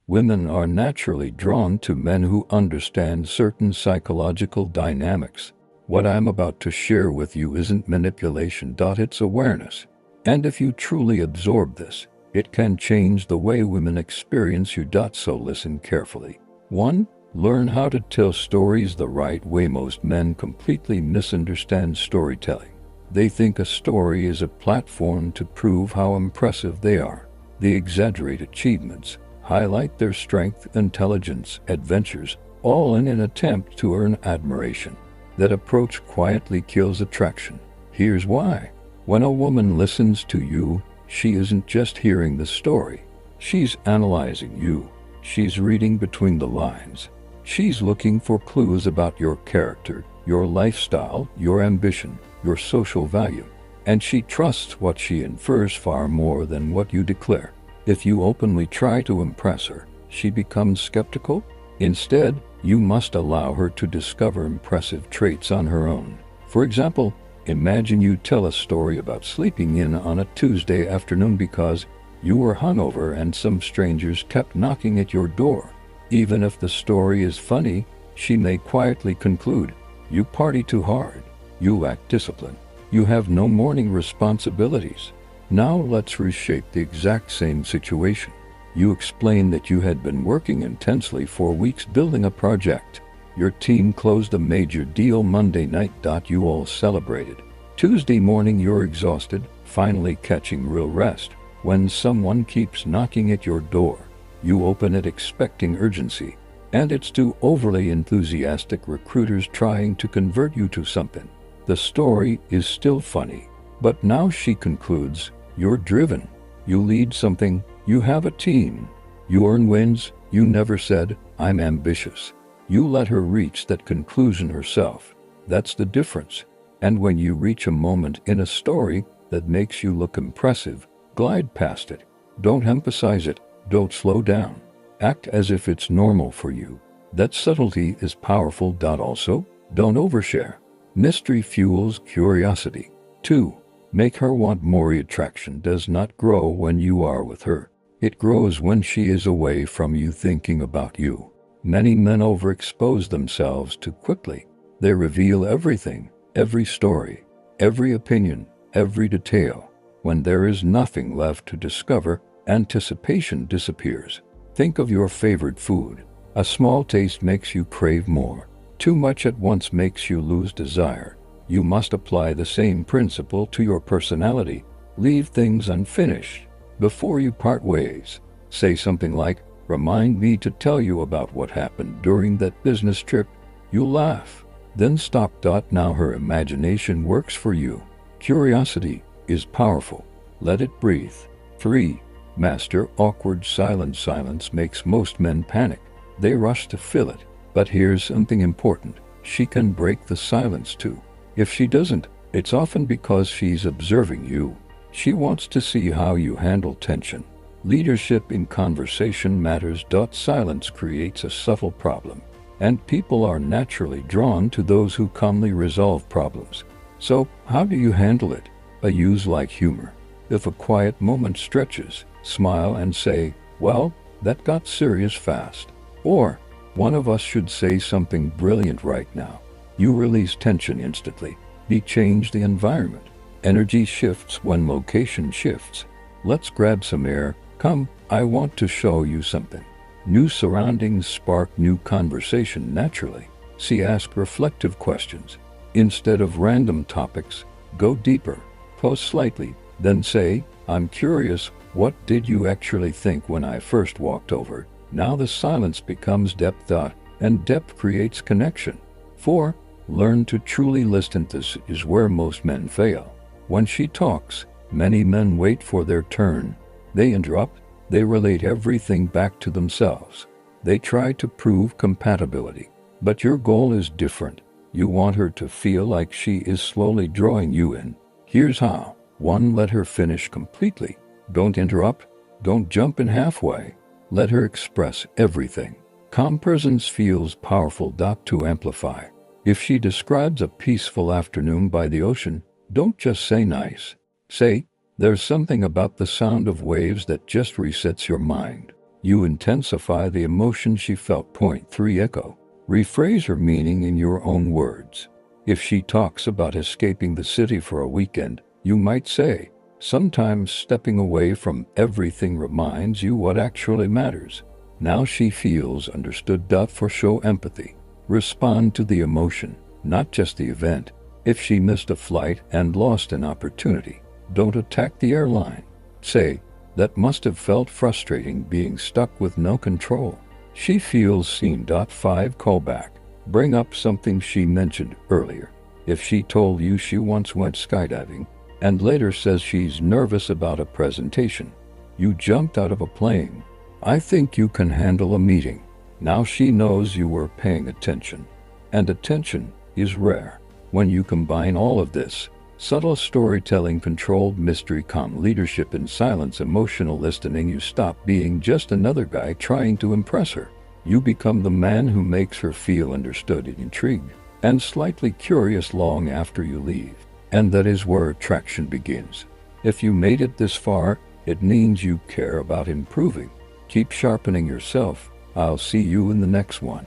Women are naturally drawn to men who understand certain psychological dynamics. What I'm about to share with you isn't manipulation, it's awareness. And if you truly absorb this, it can change the way women experience you. So listen carefully. 1. Learn how to tell stories the right way. Most men completely misunderstand storytelling. They think a story is a platform to prove how impressive they are. They exaggerate achievements, highlight their strength, intelligence, adventures, all in an attempt to earn admiration. That approach quietly kills attraction. Here's why. When a woman listens to you, she isn't just hearing the story. She's analyzing you. She's reading between the lines. She's looking for clues about your character, your lifestyle, your ambition, your social value. And she trusts what she infers far more than what you declare. If you openly try to impress her, she becomes skeptical. Instead, you must allow her to discover impressive traits on her own. For example, imagine you tell a story about sleeping in on a Tuesday afternoon because you were hungover and some strangers kept knocking at your door. Even if the story is funny, she may quietly conclude, you party too hard, you lack discipline, you have no morning responsibilities. Now let's reshape the exact same situation. You explain that you had been working intensely for weeks building a project. Your team closed a major deal Monday night. You all celebrated. Tuesday morning you're exhausted, finally catching real rest. When someone keeps knocking at your door, you open it expecting urgency. And it's two overly enthusiastic recruiters trying to convert you to something. The story is still funny, but now she concludes, you're driven. You lead something. You have a team. You earn wins. You never said, I'm ambitious. You let her reach that conclusion herself. That's the difference. And when you reach a moment in a story that makes you look impressive, glide past it. Don't emphasize it. Don't slow down. Act as if it's normal for you. That subtlety is powerful. Also, don't overshare. Mystery fuels curiosity. 2. Make her want more. Attraction does not grow when you are with her. It grows when she is away from you, thinking about you. Many men overexpose themselves too quickly. They reveal everything, every story, every opinion, every detail. When there is nothing left to discover, anticipation disappears. Think of your favorite food. A small taste makes you crave more. Too much at once makes you lose desire. You must apply the same principle to your personality. Leave things unfinished before you part ways. Say something like, remind me to tell you about what happened during that business trip. You'll laugh. Then stop. Now her imagination works for you. Curiosity is powerful. Let it breathe. 3. Master awkward silence. Silence makes most men panic. They rush to fill it. But here's something important. She can break the silence too. If she doesn't, it's often because she's observing you. She wants to see how you handle tension. Leadership in conversation matters. Silence creates a subtle problem, and people are naturally drawn to those who calmly resolve problems. So, how do you handle it? Use like humor. If a quiet moment stretches, smile and say, well, that got serious fast. Or, one of us should say something brilliant right now. You release tension instantly. Change the environment. Energy shifts when location shifts. Let's grab some air. Come, I want to show you something. New surroundings spark new conversation naturally. Ask reflective questions. Instead of random topics, go deeper. Pause slightly, then say, I'm curious, what did you actually think when I first walked over? Now the silence becomes depth. And depth creates connection. 4. Learn to truly listen. This is where most men fail. When she talks, many men wait for their turn. They interrupt. They relate everything back to themselves. They try to prove compatibility. But your goal is different. You want her to feel like she is slowly drawing you in. Here's how. 1. Let her finish completely. Don't interrupt. Don't jump in halfway. Let her express everything. Calm presence feels powerful. To amplify. If she describes a peaceful afternoon by the ocean, don't just say nice. Say, there's something about the sound of waves that just resets your mind. You intensify the emotion she felt. Point 3. Echo. Rephrase her meaning in your own words. If she talks about escaping the city for a weekend, you might say, "Sometimes stepping away from everything reminds you what actually matters." Now she feels understood. For show empathy. Respond to the emotion, not just the event. If she missed a flight and lost an opportunity, don't attack the airline. Say, "That must have felt frustrating being stuck with no control." She feels seen. 5. Callback. Bring up something she mentioned earlier. If she told you she once went skydiving and later says she's nervous about a presentation, you jumped out of a plane. "I think you can handle a meeting." Now she knows you were paying attention. And attention is rare. When you combine all of this, subtle storytelling, controlled mystery, calm leadership, and silence, emotional listening, you stop being just another guy trying to impress her. You become the man who makes her feel understood, intrigued, and slightly curious long after you leave. And that is where attraction begins. If you made it this far, it means you care about improving. Keep sharpening yourself. I'll see you in the next one.